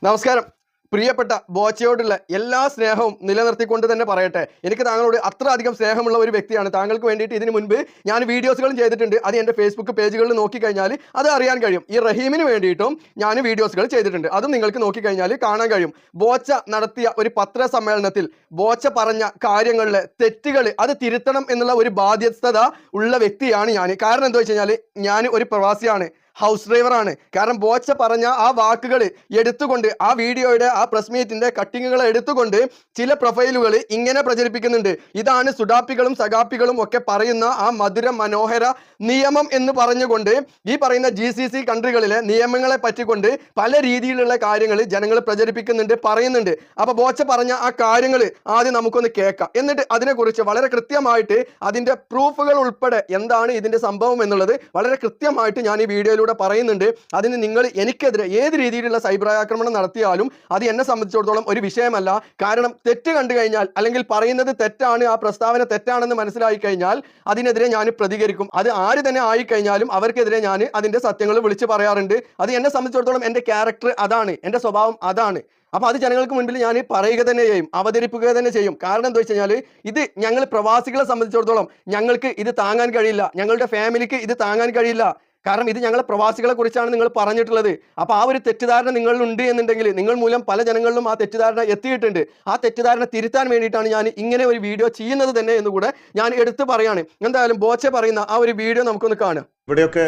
നമസ്കാരം. പ്രിയപ്പെട്ട ബോച്ചയോടുള്ള എല്ലാ സ്നേഹവും നിലനിർത്തിക്കൊണ്ട് തന്നെ പറയട്ടെ, എനിക്ക് താങ്കളോട് അത്ര അധികം സ്നേഹമുള്ള ഒരു വ്യക്തിയാണ്. താങ്കൾക്ക് വേണ്ടിയിട്ട് ഇതിനു മുൻപ് ഞാൻ വീഡിയോസുകളും ചെയ്തിട്ടുണ്ട്. അത് എൻ്റെ ഫേസ്ബുക്ക് പേജുകളിൽ നോക്കിക്കഴിഞ്ഞാൽ അത് അറിയാൻ കഴിയും. ഈ റഹീമിന് വേണ്ടിയിട്ടും ഞാൻ വീഡിയോസുകൾ ചെയ്തിട്ടുണ്ട്. അതും നിങ്ങൾക്ക് നോക്കിക്കഴിഞ്ഞാൽ കാണാൻ കഴിയും. ബോച്ച നടത്തിയ ഒരു പത്രസമ്മേളനത്തിൽ ബോച്ച പറഞ്ഞ കാര്യങ്ങളിലെ തെറ്റുകൾ അത് തിരുത്തണം എന്നുള്ള ഒരു ബാധ്യസ്ഥത ഉള്ള വ്യക്തിയാണ് ഞാൻ. കാരണം എന്താ വെച്ച് കഴിഞ്ഞാൽ ഞാൻ ഒരു പ്രവാസിയാണ്, ഹൗസ് ഡ്രൈവറാണ്. കാരണം ബോച്ച പറഞ്ഞ ആ വാക്കുകൾ എടുത്തുകൊണ്ട് ആ വീഡിയോയുടെ ആ പ്രസ് മീറ്റിന്റെ കട്ടിങ്ങുകൾ എടുത്തുകൊണ്ട് ചില പ്രൊഫൈലുകൾ ഇങ്ങനെ പ്രചരിപ്പിക്കുന്നുണ്ട്. ഇതാണ് സുഡാപ്പികളും സഗാപ്പികളും ഒക്കെ പറയുന്ന ആ മധുര മനോഹര നിയമം എന്ന് പറഞ്ഞുകൊണ്ട് ഈ പറയുന്ന GCC കൺട്രികളിലെ നിയമങ്ങളെ പറ്റിക്കൊണ്ട് പല രീതിയിലുള്ള കാര്യങ്ങൾ ജനങ്ങൾ പ്രചരിപ്പിക്കുന്നുണ്ട്, പറയുന്നുണ്ട്. അപ്പൊ ബോച്ച പറഞ്ഞ ആ കാര്യങ്ങൾ ആദ്യം നമുക്കൊന്ന് കേൾക്കാം. എന്നിട്ട് അതിനെക്കുറിച്ച് വളരെ കൃത്യമായിട്ട് അതിന്റെ പ്രൂഫുകൾ ഉൾപ്പെടെ എന്താണ് ഇതിന്റെ സംഭവം എന്നുള്ളത് വളരെ കൃത്യമായിട്ട് ഞാൻ ഈ വീഡിയോയിലൂടെ പറയുന്നുണ്ട്. അതിന് നിങ്ങൾ എനിക്കെതിരെ ഏത് രീതിയിലുള്ള സൈബർ ആക്രമണം നടത്തിയാലും അത് എന്നെ സംബന്ധിച്ചിടത്തോളം ഒരു വിഷയമല്ല. കാരണം തെറ്റ് കണ്ടു കഴിഞ്ഞാൽ അല്ലെങ്കിൽ പറയുന്നത് തെറ്റാണ്, ആ പ്രസ്താവന തെറ്റാണെന്ന് മനസ്സിലായി കഴിഞ്ഞാൽ അതിനെതിരെ ഞാൻ പ്രതികരിക്കും. അത് ആര് തന്നെ ആയിക്കഴിഞ്ഞാലും അവർക്കെതിരെ ഞാൻ അതിന്റെ സത്യങ്ങൾ വിളിച്ചു പറയാറുണ്ട്. അത് എന്നെ സംബന്ധിച്ചിടത്തോളം എൻ്റെ ക്യാരക്ടർ അതാണ്, എൻ്റെ സ്വഭാവം അതാണ്. അപ്പൊ അത് ജനങ്ങൾക്ക് മുൻപിൽ ഞാൻ പറയുക തന്നെ ചെയ്യും, അവതരിപ്പിക്കുക തന്നെ ചെയ്യും. കാരണം എന്താ വെച്ച് കഴിഞ്ഞാൽ ഇത് ഞങ്ങൾ പ്രവാസികളെ സംബന്ധിച്ചിടത്തോളം ഞങ്ങൾക്ക് ഇത് താങ്ങാൻ കഴിയില്ല, ഞങ്ങളുടെ ഫാമിലിക്ക് ഇത് താങ്ങാൻ കഴിയില്ല. കാരണം ഇത് ഞങ്ങളെ പ്രവാസികളെ കുറിച്ചാണ് നിങ്ങൾ പറഞ്ഞിട്ടുള്ളത്. അപ്പൊ ആ ഒരു തെറ്റിദ്ധാരണ നിങ്ങളിലുണ്ട് എന്നുണ്ടെങ്കിൽ നിങ്ങൾ മൂലം പല ജനങ്ങളിലും ആ തെറ്റിദ്ധാരണ എത്തിയിട്ടുണ്ട്. ആ തെറ്റിദ്ധാരണ തിരുത്താൻ വേണ്ടിയിട്ടാണ് ഞാൻ ഇങ്ങനെ ഒരു വീഡിയോ ചെയ്യുന്നത് തന്നെ എന്നുകൂടെ ഞാൻ എടുത്തു പറയാണ്. എന്തായാലും ബോച്ച പറയുന്ന ആ ഒരു വീഡിയോ നമുക്കൊന്ന് കാണാം. ഇവിടെയൊക്കെ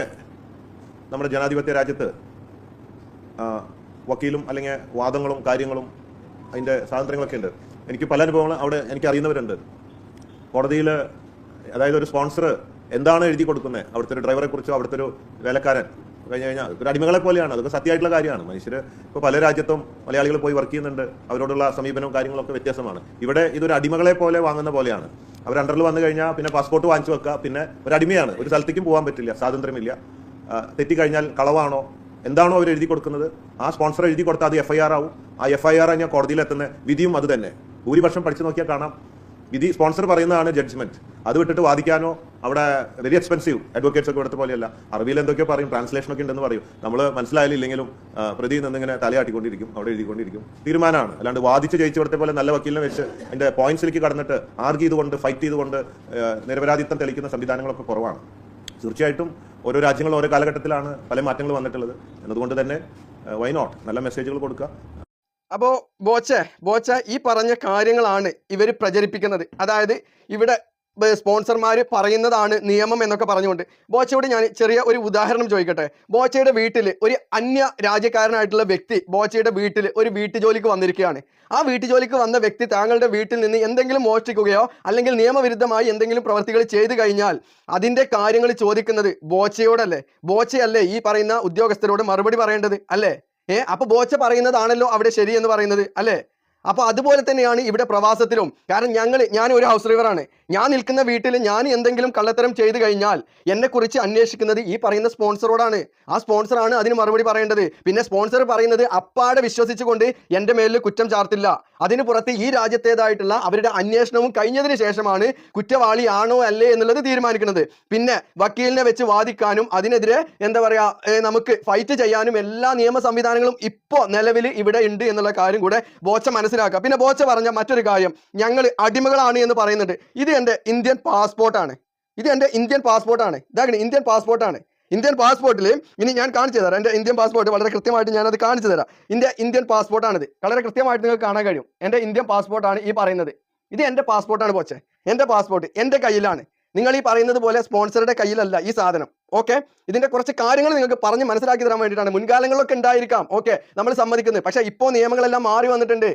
നമ്മുടെ ജനാധിപത്യ രാജ്യത്ത് വക്കീലും അല്ലെങ്കിൽ വാദങ്ങളും കാര്യങ്ങളും അതിൻ്റെ സ്വാതന്ത്ര്യങ്ങളൊക്കെ ഉണ്ട്. എനിക്ക് പല അനുഭവങ്ങളും അവിടെ എനിക്ക് അറിയുന്നവരുണ്ട്. കോടതിയിൽ അതായത് ഒരു സ്പോൺസർ എന്താണ് എഴുതി കൊടുക്കുന്നത്, അവിടുത്തെ ഒരു ഡ്രൈവറെ കുറിച്ചോ അവിടുത്തെ ഒരു വേലക്കാരൻ കഴിഞ്ഞ് കഴിഞ്ഞാൽ ഒരു അടിമകളെ പോലെയാണ്. അതൊക്കെ സത്യമായിട്ടുള്ള കാര്യമാണ്. മനുഷ്യർ ഇപ്പോൾ പല രാജ്യത്തും മലയാളികൾ പോയി വർക്ക് ചെയ്യുന്നുണ്ട്, അവരോടുള്ള സമീപനവും കാര്യങ്ങളൊക്കെ വ്യത്യാസമാണ്. ഇവിടെ ഇതൊരു അടിമകളെ പോലെ വാങ്ങുന്ന പോലെയാണ്. അവർ അണ്ടറിൽ വന്നു കഴിഞ്ഞാൽ പിന്നെ പാസ്പോർട്ട് വാങ്ങിച്ചു വെക്കുക, പിന്നെ ഒരു അടിമയാണ്, ഒരു സ്ഥലത്തേക്കും പോകാൻ പറ്റില്ല, സ്വാതന്ത്ര്യമില്ല. തെറ്റിക്കഴിഞ്ഞാൽ കളവാണോ എന്താണോ അവർ എഴുതി കൊടുക്കുന്നത്, ആ സ്പോൺസർ എഴുതി കൊടുത്താൽ അത് FIR ആവും. ആ FIR കഴിഞ്ഞാൽ കോടതിയിലെത്തുന്ന വിധിയും അത് തന്നെ. ഭൂരിപക്ഷം പഠിച്ചു നോക്കിയാൽ കാണാം, വിധി സ്പോൺസർ പറയുന്നതാണ് ജഡ്ജ്മെന്റ്. അത് വിട്ടിട്ട് വാദിക്കാനോ അവിടെ വെരി എക്സ്പെൻസീവ് അഡ്വക്കേറ്റ്സ് ഒക്കെ ഇവിടുത്തെ പോലെയല്ല. അറബിയിൽ എന്തൊക്കെയോ പറയും, ട്രാൻസ്ലേഷനൊക്കെ ഉണ്ടെന്ന് പറയും. നമ്മൾ മനസ്സിലായാലില്ലെങ്കിലും പ്രതി നിന്നിങ്ങനെ തലയാട്ടിക്കൊണ്ടിരിക്കും, അവിടെ എഴുതിക്കൊണ്ടിരിക്കും. തീരുമാനമാണ്. അല്ലാണ്ട് വാദിച്ച് ജയിച്ചവിടുത്തെ പോലെ നല്ല വക്കീലിനെ വെച്ച് അതിന്റെ പോയിന്റ്സിലേക്ക് കടന്നിട്ട് ആർഗ്യ ചെയ്തുകൊണ്ട് ഫൈറ്റ് ചെയ്തുകൊണ്ട് നിരപരാധിത്വം തെളിയിക്കുന്ന സംവിധാനങ്ങളൊക്കെ കുറവാണ്. തീർച്ചയായിട്ടും ഓരോ രാജ്യങ്ങളും ഓരോ കാലഘട്ടത്തിലാണ് പല മാറ്റങ്ങൾ വന്നിട്ടുള്ളത്. എന്നതുകൊണ്ട് തന്നെ വൈ നോട്ട് നല്ല മെസ്സേജുകൾ കൊടുക്കുക. അപ്പോൾ ബോച്ച ഈ പറഞ്ഞ കാര്യങ്ങളാണ് ഇവർ പ്രചരിപ്പിക്കുന്നത്. അതായത് ഇവിടെ സ്പോൺസർമാർ പറയുന്നതാണ് നിയമം എന്നൊക്കെ പറഞ്ഞുകൊണ്ട്. ബോച്ചയോട് ഞാൻ ചെറിയ ഒരു ഉദാഹരണം ചോദിക്കട്ടെ. ബോച്ചയുടെ വീട്ടിൽ ഒരു അന്യ രാജ്യക്കാരനായിട്ടുള്ള വ്യക്തി ബോച്ചയുടെ വീട്ടിൽ ഒരു വീട്ടുജോലിക്ക് വന്നിരിക്കുകയാണ്. ആ വീട്ടുജോലിക്ക് വന്ന വ്യക്തി താങ്കളുടെ വീട്ടിൽ നിന്ന് എന്തെങ്കിലും മോഷ്ടിക്കുകയോ അല്ലെങ്കിൽ നിയമവിരുദ്ധമായി എന്തെങ്കിലും പ്രവർത്തികൾ ചെയ്തു കഴിഞ്ഞാൽ അതിൻ്റെ കാര്യങ്ങൾ ചോദിക്കുന്നത് ബോച്ചയോടല്ലേ? ബോച്ചയല്ലേ ഈ പറയുന്ന ഉദ്യോഗസ്ഥരോട് മറുപടി പറയേണ്ടത് അല്ലേ? അപ്പൊ ബോച്ച പറയുന്നതാണല്ലോ അവിടെ ശരി എന്ന് പറയുന്നത് അല്ലേ? അപ്പൊ അതുപോലെ തന്നെയാണ് ഇവിടെ പ്രവാസത്തിലും. കാരണം ഞാൻ ഒരു ഹൗസ് ഡ്രൈവറാണ്. ഞാൻ നിൽക്കുന്ന വീട്ടിൽ ഞാൻ എന്തെങ്കിലും കള്ളത്തരം ചെയ്തു കഴിഞ്ഞാൽ എന്നെ കുറിച്ച് അന്വേഷിക്കുന്നത് ഈ പറയുന്ന സ്പോൺസറോടാണ്. ആ സ്പോൺസറാണ് അതിന് മറുപടി പറയേണ്ടത്. പിന്നെ സ്പോൺസർ പറയുന്നത് അപ്പാടെ വിശ്വസിച്ചുകൊണ്ട് എൻ്റെ മേലിൽ കുറ്റം ചാർത്തില്ല. അതിന് പുറത്ത് ഈ രാജ്യത്തേതായിട്ടുള്ള അവരുടെ അന്വേഷണവും കഴിഞ്ഞതിന് ശേഷമാണ് കുറ്റവാളി ആണോ അല്ലേ എന്നുള്ളത് തീരുമാനിക്കുന്നത്. പിന്നെ വക്കീലിനെ വെച്ച് വാദിക്കാനും അതിനെതിരെ എന്താ പറയാ നമുക്ക് ഫൈറ്റ് ചെയ്യാനും എല്ലാ നിയമ സംവിധാനങ്ങളും ഇപ്പോൾ നിലവിൽ ഇവിടെ ഉണ്ട് എന്നുള്ള കാര്യം കൂടെ ബോച്ച മനസ്സിലാക്കുക. പിന്നെ ബോച്ച പറഞ്ഞ മറ്റൊരു കാര്യം, ഞങ്ങൾ അടിമകളാണ് എന്ന് പറയുന്നുണ്ട്. ഇത് എൻ്റെ ഇന്ത്യൻ പാസ്പോർട്ടാണ്. ഇതാണ് ഇന്ത്യൻ പാസ്പോർട്ടാണ്. ഇന്ത്യൻ പാസ്പോർട്ടിൽ ഇനി ഞാൻ കാണിച്ചു തരാം. എൻ്റെ ഇന്ത്യൻ പാസ്പോർട്ട് വളരെ കൃത്യമായിട്ട് ഞാനത് കാണിച്ചു തരാം. ഇന്ത്യൻ പാസ്പോർട്ടാണിത്. വളരെ കൃത്യമായിട്ട് നിങ്ങൾക്ക് കാണാൻ കഴിയും. എൻ്റെ ഇന്ത്യൻ പാസ്പോർട്ടാണ് ഈ പറയുന്നത്. ഇത് എൻ്റെ പാസ്പോർട്ടാണ് ബോച്ചെ. എൻ്റെ പാസ്പോർട്ട് എൻ്റെ കയ്യിലാണ്. നിങ്ങൾ ഈ പറയുന്നത് പോലെ സ്പോൺസറുടെ കയ്യിലല്ല ഈ സാധനം. ഓക്കെ, ഇതിന്റെ കുറച്ച് കാര്യങ്ങൾ നിങ്ങൾക്ക് പറഞ്ഞ് മനസ്സിലാക്കി തരാൻ വേണ്ടിയിട്ടാണ്. മുൻകാലങ്ങളിലൊക്കെ ഉണ്ടായിരിക്കാം, ഓക്കെ, നമ്മൾ സമ്മതിക്കുന്നത്. പക്ഷേ ഇപ്പോൾ നിയമങ്ങളെല്ലാം മാറി വന്നിട്ടുണ്ട്.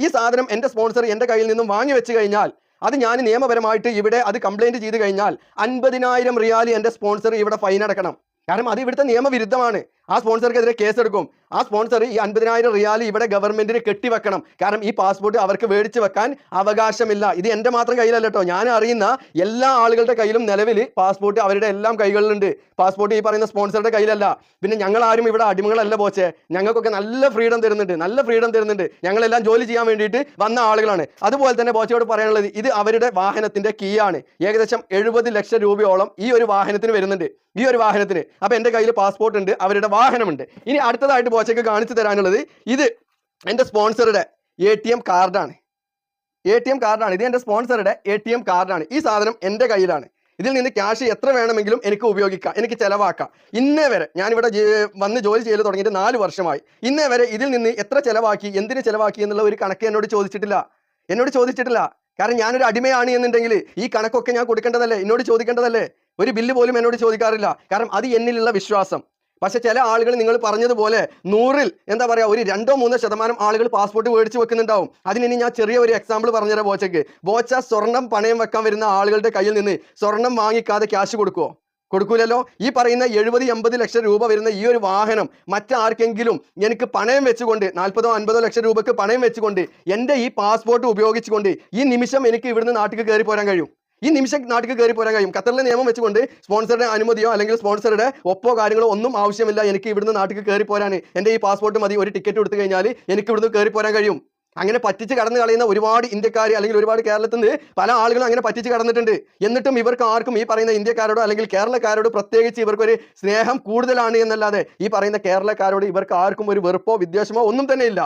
ഈ സാധനം എൻ്റെ സ്പോൺസർ എൻ്റെ കയ്യിൽ നിന്നും വാങ്ങി വെച്ച് കഴിഞ്ഞാൽ അത് ഞാൻ നിയമപരമായിട്ട് ഇവിടെ അത് കംപ്ലൈന്റ് ചെയ്ത് കഴിഞ്ഞാൽ 50,000 റിയാൽ എൻ്റെ സ്പോൺസർ ഇവിടെ ഫൈൻ അടക്കണം. കാരണം അത് ഇവിടുത്തെ നിയമവിരുദ്ധമാണ്. ആ സ്പോൺസർക്കെതിരെ കേസെടുക്കും. ആ സ്പോൺസർ ഈ 50,000 റിയാൽ ഇവിടെ ഗവൺമെന്റിന് കെട്ടിവെക്കണം. കാരണം ഈ പാസ്പോർട്ട് അവർക്ക് മേടിച്ച് വെക്കാൻ അവകാശമില്ല. ഇത് എൻ്റെ മാത്രം കയ്യിലല്ല കേട്ടോ, ഞാൻ അറിയുന്ന എല്ലാ ആളുകളുടെ കയ്യിലും നിലവിൽ പാസ്പോർട്ട് അവരുടെ എല്ലാം കൈകളിലുണ്ട്. പാസ്പോർട്ട് ഈ പറയുന്ന സ്പോൺസറുടെ കയ്യിലല്ല. പിന്നെ ഞങ്ങൾ ആരും ഇവിടെ അടിമകളല്ല ബോച്ചെ. ഞങ്ങൾക്കൊക്കെ നല്ല ഫ്രീഡം തരുന്നുണ്ട്. ഞങ്ങളെല്ലാം ജോലി ചെയ്യാൻ വേണ്ടിയിട്ട് വന്ന ആളുകളാണ്. അതുപോലെ തന്നെ ബോച്ചയോട് പറയാനുള്ളത്, ഇത് അവരുടെ വാഹനത്തിന്റെ കീ ആണ്. ഏകദേശം 70 ലക്ഷം രൂപയോളം ഈ ഒരു വാഹനത്തിന് വരുന്നുണ്ട്. അപ്പൊ എൻ്റെ കയ്യിൽ പാസ്പോർട്ട് ഉണ്ട്, അവരുടെ വാഹനമുണ്ട്. ഇനി അടുത്തതായിട്ട് ബോച്ചയ്ക്ക് കാണിച്ചു തരാനുള്ളത് ഇത് എൻ്റെ സ്പോൺസറുടെ ATM കാർഡാണ്. ATM കാർഡാണ്. ഇത് എൻ്റെ സ്പോൺസറുടെ ATM കാർഡാണ്. ഈ സാധനം എൻ്റെ കയ്യിലാണ്. ഇതിൽ നിന്ന് ക്യാഷ് എത്ര വേണമെങ്കിലും എനിക്ക് ഉപയോഗിക്കാം, എനിക്ക് ചിലവാക്കാം. ഇന്നേ വരെ ഞാനിവിടെ വന്ന് ജോലി ചെയ്ത് തുടങ്ങിയിട്ട് 4 വർഷമായി. ഇന്നേ വരെ ഇതിൽ നിന്ന് എത്ര ചിലവാക്കി, എന്തിന് ചിലവാക്കി എന്നുള്ള ഒരു കണക്ക് എന്നോട് ചോദിച്ചിട്ടില്ല. കാരണം ഞാനൊരു അടിമയാണ് എന്നുണ്ടെങ്കിൽ ഈ കണക്കൊക്കെ ഞാൻ കൊടുക്കേണ്ടതല്ലേ, എന്നോട് ചോദിക്കേണ്ടതല്ലേ. ഒരു ബില്ല് പോലും എന്നോട് ചോദിക്കാറില്ല. കാരണം അത് എന്നിലുള്ള വിശ്വാസം. പക്ഷെ ചില ആളുകൾ നിങ്ങൾ പറഞ്ഞതുപോലെ 100-ൽ എന്താ പറയുക, ഒരു 2-3% ആളുകൾ പാസ്പോർട്ട് മേടിച്ച് വെക്കുന്നുണ്ടാവും. അതിനി ഞാൻ ചെറിയ ഒരു എക്സാമ്പിൾ പറഞ്ഞുതരാം ബോച്ചയ്ക്ക്. ബോച്ച സ്വർണം പണയം വെക്കാൻ വരുന്ന ആളുകളുടെ കയ്യിൽ നിന്ന് സ്വർണം വാങ്ങിക്കാതെ ക്യാഷ് കൊടുക്കൂലല്ലോ. ഈ പറയുന്ന 70-80 ലക്ഷം രൂപ വരുന്ന ഈ ഒരു വാഹനം മറ്റാർക്കെങ്കിലും എനിക്ക് പണയം വെച്ചുകൊണ്ട് 40-50 ലക്ഷം രൂപക്ക് പണയം വെച്ചുകൊണ്ട് എൻ്റെ ഈ പാസ്പോർട്ട് ഉപയോഗിച്ചുകൊണ്ട് ഈ നിമിഷം എനിക്ക് ഇവിടുന്ന് നാട്ടിൽ കയറി പോരാൻ കഴിയും. ഖത്തറിലെ നിയമം വെച്ചുകൊണ്ട് സ്പോൺസറുടെ അനുമതിയോ അല്ലെങ്കിൽ സ്പോൺസറുടെ ഒപ്പോ കാര്യങ്ങളോ ഒന്നും ആവശ്യമില്ല. എനിക്ക് ഇവിടുന്ന് നാട്ടിൽ കയറി പോരാൻ എൻ്റെ ഈ പാസ്പോർട്ട് മതി. ഒരു ടിക്കറ്റ് എടുത്തു കഴിഞ്ഞാൽ എനിക്ക് ഇവിടുന്ന് കയറി പോരാൻ കഴിയും. അങ്ങനെ പറ്റിച്ച് കടന്നു കളയുന്ന ഒരുപാട് ഇന്ത്യക്കാർ അല്ലെങ്കിൽ ഒരുപാട് കേരളത്തിൽ നിന്ന് പല ആളുകളും അങ്ങനെ പറ്റിച്ച് കടന്നിട്ടുണ്ട്. എന്നിട്ടും ഇവർക്ക് ആർക്കും ഈ പറയുന്ന ഇന്ത്യക്കാരോടോ അല്ലെങ്കിൽ കേരളക്കാരോട് പ്രത്യേകിച്ച് ഇവർക്കൊരു സ്നേഹം കൂടുതലാണ് എന്നല്ലാതെ ഈ പറയുന്ന കേരളക്കാരോട് ഇവർക്ക് ആർക്കും ഒരു വെറുപ്പോ വിദ്വേഷമോ ഒന്നും തന്നെ ഇല്ല.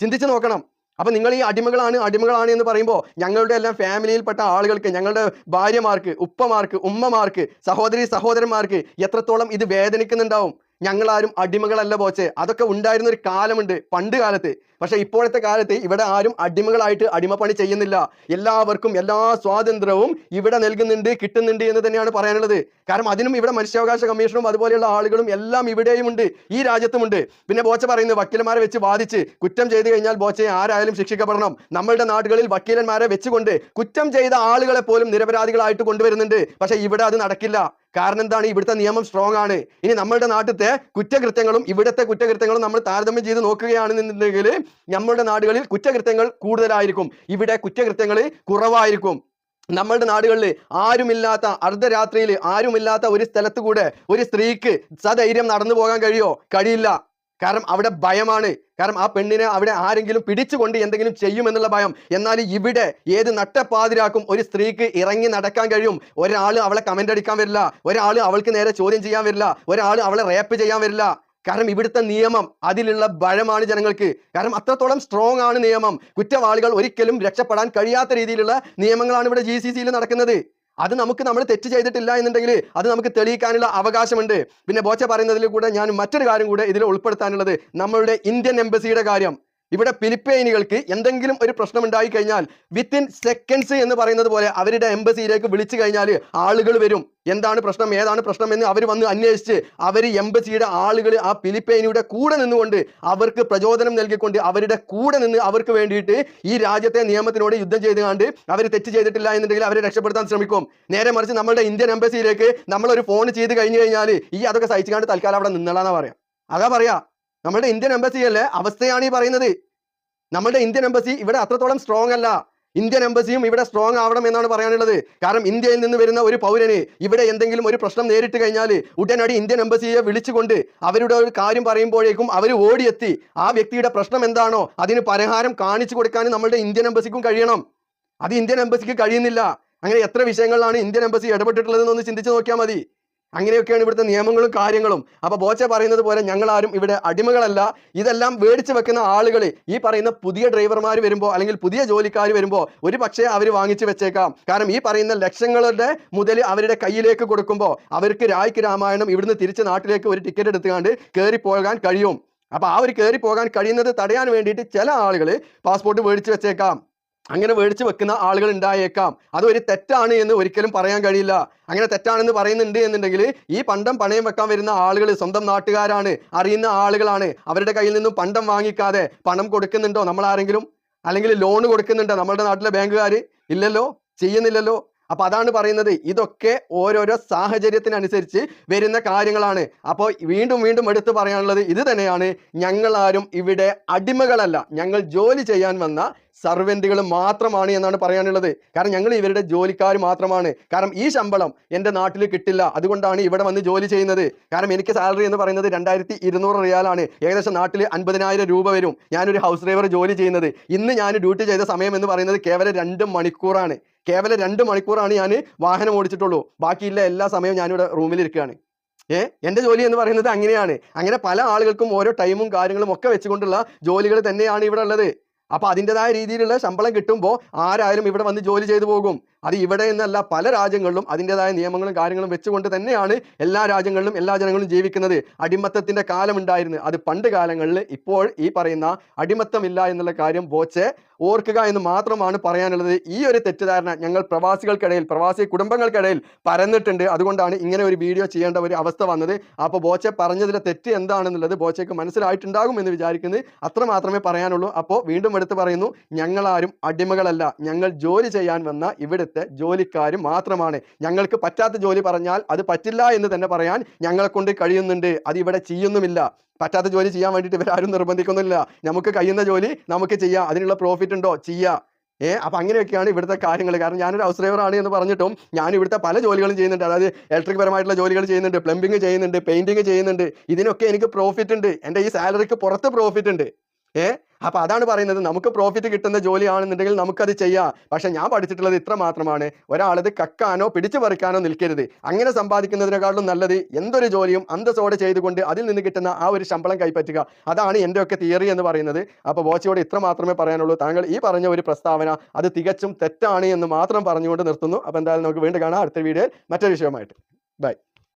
ചിന്തിച്ച് നോക്കണം. അപ്പൊ നിങ്ങൾ ഈ അടിമകളാണ് എന്ന് പറയുമ്പോൾ ഞങ്ങളുടെ എല്ലാം ഫാമിലിയിൽപ്പെട്ട ആളുകൾക്ക്, ഞങ്ങളുടെ ഭാര്യമാർക്ക്, ഉപ്പമാർക്ക്, ഉമ്മമാർക്ക്, സഹോദരന്മാർക്ക് എത്രത്തോളം ഇത് വേദനിക്കുന്നുണ്ടാവും. ഞങ്ങളാരും അടിമകളല്ല ബോച്ചെ. അതൊക്കെ ഉണ്ടായിരുന്ന ഒരു കാലമുണ്ട് പണ്ട് കാലത്ത്. പക്ഷെ ഇപ്പോഴത്തെ കാലത്ത് ഇവിടെ ആരും അടിമകളായിട്ട് അടിമപ്പണി ചെയ്യുന്നില്ല. എല്ലാവർക്കും എല്ലാ സ്വാതന്ത്ര്യവും ഇവിടെ നൽകുന്നുണ്ട്, കിട്ടുന്നുണ്ട് എന്ന് തന്നെയാണ് പറയാനുള്ളത്. കാരണം അതിനും ഇവിടെ മനുഷ്യാവകാശ കമ്മീഷനും അതുപോലെയുള്ള ആളുകളും എല്ലാം ഇവിടെയും ഉണ്ട്, ഈ രാജ്യത്തുമുണ്ട്. പിന്നെ ബോച്ച പറയുന്നത് വക്കീലന്മാരെ വെച്ച് വാദിച്ച് കുറ്റം ചെയ്തു കഴിഞ്ഞാൽ ബോച്ചയെ ആരായാലും ശിക്ഷിക്കപ്പെടണം. നമ്മളുടെ നാടുകളിൽ വക്കീലന്മാരെ വെച്ചുകൊണ്ട് കുറ്റം ചെയ്ത ആളുകളെ പോലും നിരപരാധികളായിട്ട് കൊണ്ടുവരുന്നുണ്ട്. പക്ഷെ ഇവിടെ അത് നടക്കില്ല. കാരണം എന്താണ്? ഇവിടുത്തെ നിയമം സ്ട്രോങ് ആണ്. ഇനി നമ്മളുടെ നാട്ടിലത്തെ കുറ്റകൃത്യങ്ങളും ഇവിടുത്തെ കുറ്റകൃത്യങ്ങളും നമ്മൾ താരതമ്യം ചെയ്ത് നോക്കുകയാണെന്നുണ്ടെങ്കിൽ നമ്മളുടെ നാടുകളിൽ കുറ്റകൃത്യങ്ങൾ കൂടുതലായിരിക്കും, ഇവിടെ കുറ്റകൃത്യങ്ങൾ കുറവായിരിക്കും. നമ്മളുടെ നാടുകളിൽ ആരുമില്ലാത്ത അർദ്ധരാത്രിയിൽ ആരുമില്ലാത്ത ഒരു സ്ഥലത്ത് കൂടെ ഒരു സ്ത്രീക്ക് സധൈര്യം നടന്നു പോകാൻ കഴിയില്ല. കാരണം അവിടെ ഭയമാണ്. കാരണം ആ പെണ്ണിനെ അവിടെ ആരെങ്കിലും പിടിച്ചുകൊണ്ട് എന്തെങ്കിലും ചെയ്യുമെന്നുള്ള ഭയം. എന്നാൽ ഇവിടെ ഏത് നട്ടപ്പാതിരാക്കും ഒരു സ്ത്രീക്ക് ഇറങ്ങി നടക്കാൻ കഴിയും. ഒരാൾ അവളെ കമന്റ് അടിക്കാൻ വരില്ല, ഒരാൾ അവൾക്ക് നേരെ ചോദ്യം ചെയ്യാൻ വരില്ല, ഒരാൾ അവളെ റേപ്പ് ചെയ്യാൻ വരില്ല. കാരണം ഇവിടുത്തെ നിയമം, അതിലുള്ള ഭയമാണ് ജനങ്ങൾക്ക്. കാരണം അത്രത്തോളം സ്ട്രോങ് ആണ് നിയമം. കുറ്റവാളികൾ ഒരിക്കലും രക്ഷപ്പെടാൻ കഴിയാത്ത രീതിയിലുള്ള നിയമങ്ങളാണ് ഇവിടെ GCC നടക്കുന്നത്. അത് നമ്മൾ തെറ്റ് ചെയ്തിട്ടില്ല എന്നുണ്ടെങ്കിൽ അത് നമുക്ക് തെളിയിക്കാനുള്ള അവകാശമുണ്ട്. പിന്നെ ബോച്ച പറയുന്നതിൽ കൂടെ ഞാൻ മറ്റൊരു കാര്യം കൂടെ ഇതിൽ ഉൾപ്പെടുത്താനുള്ളത് നമ്മളുടെ ഇന്ത്യൻ എംബസിയുടെ കാര്യം. ഇവിടെ ഫിലിപ്പൈനികൾക്ക് എന്തെങ്കിലും ഒരു പ്രശ്നം ഉണ്ടായി കഴിഞ്ഞാൽ വിത്തിൻ സെക്കൻഡ്സ് എന്ന് പറയുന്നത് പോലെ അവരുടെ എംബസിയിലേക്ക് വിളിച്ചു കഴിഞ്ഞാൽ ആളുകൾ വരും. എന്താണ് പ്രശ്നം, ഏതാണ് പ്രശ്നം എന്ന് അവർ വന്ന് അന്വേഷിച്ച് അവർ എംബസിയുടെ ആളുകൾ ആ ഫിലിപ്പൈനിയുടെ കൂടെ നിന്നുകൊണ്ട് അവർക്ക് പ്രചോദനം നൽകിക്കൊണ്ട് അവരുടെ കൂടെ നിന്ന് അവർക്ക് വേണ്ടിയിട്ട് ഈ രാജ്യത്തെ നിയമത്തിനോട് യുദ്ധം ചെയ്തുകൊണ്ട് അവർ തെറ്റ് ചെയ്തിട്ടില്ല എന്നുണ്ടെങ്കിൽ അവരെ രക്ഷപ്പെടുത്താൻ ശ്രമിക്കും. നേരെ മറിച്ച് നമ്മളുടെ ഇന്ത്യൻ എംബസിയിലേക്ക് നമ്മളൊരു ഫോൺ ചെയ്ത് കഴിഞ്ഞു കഴിഞ്ഞാൽ ഈ അതൊക്കെ സഹിച്ചുകൊണ്ട് തൽക്കാലം അവിടെ നിന്നളാന്നാ പറയാ. നമ്മുടെ ഇന്ത്യൻ എംബസിയല്ലേ അവസ്ഥയാണ് ഈ പറയുന്നത്. നമ്മുടെ ഇന്ത്യൻ എംബസി ഇവിടെ അത്രത്തോളം സ്ട്രോങ് അല്ല. ഇന്ത്യൻ എംബസിയും ഇവിടെ സ്ട്രോങ് ആവണം എന്നാണ് പറയാനുള്ളത്. കാരണം ഇന്ത്യയിൽ നിന്ന് വരുന്ന ഒരു പൗരന് ഇവിടെ എന്തെങ്കിലും ഒരു പ്രശ്നം നേരിട്ട് കഴിഞ്ഞാൽ ഉടനടി ഇന്ത്യൻ എംബസിയെ വിളിച്ചുകൊണ്ട് അവരുടെ ഒരു കാര്യം പറയുമ്പോഴേക്കും അവർ ഓടിയെത്തി ആ വ്യക്തിയുടെ പ്രശ്നം എന്താണോ അതിന് പരിഹാരം കാണിച്ചു കൊടുക്കാൻ നമ്മളുടെ ഇന്ത്യൻ എംബസിക്കും കഴിയണം. അത് ഇന്ത്യൻ എംബസിക്ക് കഴിയുന്നില്ല. അങ്ങനെ എത്ര വിഷയങ്ങളിലാണ് ഇന്ത്യൻ എംബസി ഇടപെട്ടിട്ടുള്ളതെന്നൊന്ന് ചിന്തിച്ച് നോക്കിയാൽ മതി. അങ്ങനെയൊക്കെയാണ് ഇവിടുത്തെ നിയമങ്ങളും കാര്യങ്ങളും. അപ്പൊ ബോച്ച പറയുന്നത് പോലെ ഞങ്ങളാരും ഇവിടെ അടിമകളല്ല. ഇതെല്ലാം മേടിച്ചു വെക്കുന്ന ആളുകൾ ഈ പറയുന്ന പുതിയ ഡ്രൈവർമാർ വരുമ്പോൾ അല്ലെങ്കിൽ പുതിയ ജോലിക്കാർ വരുമ്പോൾ ഒരു പക്ഷേ അവർ വാങ്ങിച്ചു വെച്ചേക്കാം. കാരണം ഈ പറയുന്ന ലക്ഷങ്ങളുടെ മുതൽ അവരുടെ കയ്യിലേക്ക് കൊടുക്കുമ്പോൾ അവർക്ക് രായ്ക്ക് രാമായണം ഇവിടുന്ന് തിരിച്ച് നാട്ടിലേക്ക് ഒരു ടിക്കറ്റ് എടുത്തുകൊണ്ട് കയറി പോകാൻ കഴിയും. അപ്പൊ ആ ഒരു കയറി പോകാൻ കഴിയുന്നത് തടയാൻ വേണ്ടിയിട്ട് ചില ആളുകൾ പാസ്പോർട്ട് മേടിച്ചു വെച്ചേക്കാം. അങ്ങനെ മേടിച്ച് വെക്കുന്ന ആളുകൾ ഉണ്ടായേക്കാം. അതൊരു തെറ്റാണ് എന്ന് ഒരിക്കലും പറയാൻ കഴിയില്ല. അങ്ങനെ തെറ്റാണെന്ന് പറയുന്നുണ്ട് എന്നുണ്ടെങ്കിൽ ഈ പണയം വെക്കാൻ വരുന്ന ആളുകൾ സ്വന്തം നാട്ടുകാരാണ്, അറിയുന്ന ആളുകളാണ്. അവരുടെ കയ്യിൽ നിന്നും പണ്ടം വാങ്ങിക്കാതെ പണം കൊടുക്കുന്നുണ്ടോ നമ്മൾ ആരെങ്കിലും? അല്ലെങ്കിൽ ലോൺ കൊടുക്കുന്നുണ്ടോ നമ്മളുടെ നാട്ടിലെ ബാങ്കുകാർ? ഇല്ലല്ലോ, ചെയ്യുന്നില്ലല്ലോ. അപ്പൊ അതാണ് പറയുന്നത്, ഇതൊക്കെ ഓരോരോ സാഹചര്യത്തിനനുസരിച്ച് വരുന്ന കാര്യങ്ങളാണ്. അപ്പോൾ വീണ്ടും എടുത്തു പറയാനുള്ളത് ഇത് തന്നെയാണ്. ഞങ്ങളാരും ഇവിടെ അടിമകളല്ല, ഞങ്ങൾ ജോലി ചെയ്യാൻ വന്ന സർവൻറ്റുകൾ മാത്രമാണ് എന്നാണ് പറയാനുള്ളത്. കാരണം ഞങ്ങൾ ഇവരുടെ ജോലിക്കാർ മാത്രമാണ്. കാരണം ഈ ശമ്പളം എൻ്റെ നാട്ടിൽ കിട്ടില്ല, അതുകൊണ്ടാണ് ഇവിടെ വന്ന് ജോലി ചെയ്യുന്നത്. കാരണം എനിക്ക് സാലറി എന്ന് പറയുന്നത് 2200 റിയാലാണ്, ഏകദേശം നാട്ടിൽ 50,000 രൂപ വരും. ഞാനൊരു ഹൗസ് ഡ്രൈവർ ജോലി ചെയ്യുന്നത്. ഇന്ന് ഞാൻ ഡ്യൂട്ടി ചെയ്ത സമയം എന്ന് പറയുന്നത് കേവലം 2 മണിക്കൂറാണ്. കേവലം 2 മണിക്കൂറാണ് ഞാൻ വാഹനം ഓടിച്ചിട്ടുള്ളൂ. ബാക്കിയുള്ള എല്ലാ സമയവും ഞാനിവിടെ റൂമിലിരിക്കുകയാണ്. എൻ്റെ ജോലി എന്ന് പറയുന്നത് അങ്ങനെയാണ്. അങ്ങനെ പല ആളുകൾക്കും ഓരോ ടൈമും കാര്യങ്ങളും ഒക്കെ വെച്ചുകൊണ്ടുള്ള ജോലികൾ തന്നെയാണ് ഇവിടെ ഉള്ളത്. അപ്പൊ അതിൻ്റെതായ രീതിയിലുള്ള ശമ്പളം കിട്ടുമ്പോൾ ആരായാലും ഇവിടെ വന്ന് ജോലി ചെയ്തു പോകും. അത് ഇവിടെ എന്നല്ല, പല രാജ്യങ്ങളിലും അതിൻ്റെതായ നിയമങ്ങളും കാര്യങ്ങളും വെച്ചുകൊണ്ട് തന്നെയാണ് എല്ലാ രാജ്യങ്ങളിലും എല്ലാ ജനങ്ങളും ജീവിക്കുന്നത്. അടിമത്തത്തിന്റെ കാലം ഉണ്ടായിരുന്നു, അത് പണ്ട് കാലങ്ങളിൽ. ഇപ്പോൾ ഈ പറയുന്ന അടിമത്തമില്ല എന്നുള്ള കാര്യം ബോച്ചെ ഓർക്കുക എന്ന് മാത്രമാണ് പറയാനുള്ളത്. ഈ ഒരു തെറ്റിദ്ധാരണ ഞങ്ങൾ പ്രവാസികൾക്കിടയിൽ, പ്രവാസി കുടുംബങ്ങൾക്കിടയിൽ പരന്നിട്ടുണ്ട്. അതുകൊണ്ടാണ് ഇങ്ങനെ ഒരു വീഡിയോ ചെയ്യേണ്ട ഒരു അവസ്ഥ വന്നത്. അപ്പോൾ ബോച്ചെ പറഞ്ഞതിലെ തെറ്റ് എന്താണെന്നുള്ളത് ബോച്ചയ്ക്ക് മനസ്സിലായിട്ടുണ്ടാകും എന്ന് വിചാരിക്കുന്നത്. അത്ര മാത്രമേ പറയാനുള്ളൂ. അപ്പോൾ വീണ്ടും എടുത്ത് പറയുന്നു, ഞങ്ങളാരും അടിമകളല്ല. ഞങ്ങൾ ജോലി ചെയ്യാൻ വന്ന ഇവിടുത്തെ ജോലിക്കാരും മാത്രമാണ്. ഞങ്ങൾക്ക് പറ്റാത്ത ജോലി പറഞ്ഞാൽ അത് പറ്റില്ല എന്ന് തന്നെ പറയാൻ ഞങ്ങളെ കൊണ്ട് കഴിയുന്നുണ്ട്. അത് ഇവിടെ ചെയ്യുന്നുമില്ല. പറ്റാത്ത ജോലി ചെയ്യാൻ വേണ്ടിയിട്ട് ഇവരാരും നിർബന്ധിക്കുന്നില്ല. നമുക്ക് കഴിയുന്ന ജോലി നമുക്ക് ചെയ്യാം. അതിനുള്ള പ്രോഫിറ്റ് ഉണ്ടോ ചെയ്യാം. അപ്പൊ അങ്ങനെയൊക്കെയാണ് ഇവിടുത്തെ കാര്യങ്ങൾ. കാരണം ഞാനൊരു ഹൗസ് ഡ്രൈവറാണ് എന്ന് പറഞ്ഞിട്ടും ഞാൻ ഇവിടുത്തെ പല ജോലികളും ചെയ്യുന്നുണ്ട്. അതായത് ഇലക്ട്രിക് പരമായിട്ടുള്ള ജോലികൾ ചെയ്യുന്നുണ്ട്, പ്ലംബിംഗ് ചെയ്യുന്നുണ്ട്, പെയിന്റിങ് ചെയ്യുന്നുണ്ട്. ഇതിനൊക്കെ എനിക്ക് പ്രോഫിറ്റ് ഉണ്ട്. എൻ്റെ ഈ സാലറിക്ക് പുറത്ത് പ്രോഫിറ്റ് ഉണ്ട്. അപ്പൊ അതാണ് പറയുന്നത്, നമുക്ക് പ്രോഫിറ്റ് കിട്ടുന്ന ജോലിയാണെന്നുണ്ടെങ്കിൽ നമുക്കത് ചെയ്യാം. പക്ഷെ ഞാൻ പഠിച്ചിട്ടുള്ളത് ഇത്ര മാത്രമാണ്, ഒരാളത് കക്കാനോ പിടിച്ചു പറിക്കാനോ നിൽക്കരുത്. അങ്ങനെ സമ്പാദിക്കുന്നതിനെക്കാളും നല്ലത് എന്തൊരു ജോലിയും അന്തസ്സോടെ ചെയ്തുകൊണ്ട് അതിൽ നിന്ന് കിട്ടുന്ന ആ ഒരു ശമ്പളം കൈപ്പറ്റുക. അതാണ് എൻ്റെ ഒക്കെ തിയറി എന്ന് പറയുന്നത്. അപ്പോൾ ബോച്ചയോട് ഇത്ര മാത്രമേ പറയാനുള്ളൂ. താങ്കൾ ഈ പറഞ്ഞ ഒരു പ്രസ്താവന അത് തികച്ചും തെറ്റാണ് എന്ന് മാത്രം പറഞ്ഞുകൊണ്ട് നിർത്തുന്നു. അപ്പോൾ എന്തായാലും നമുക്ക് വീണ്ടും കാണാം അടുത്ത വീഡിയോയിൽ മറ്റൊരു വിഷയമായിട്ട്. ബൈ.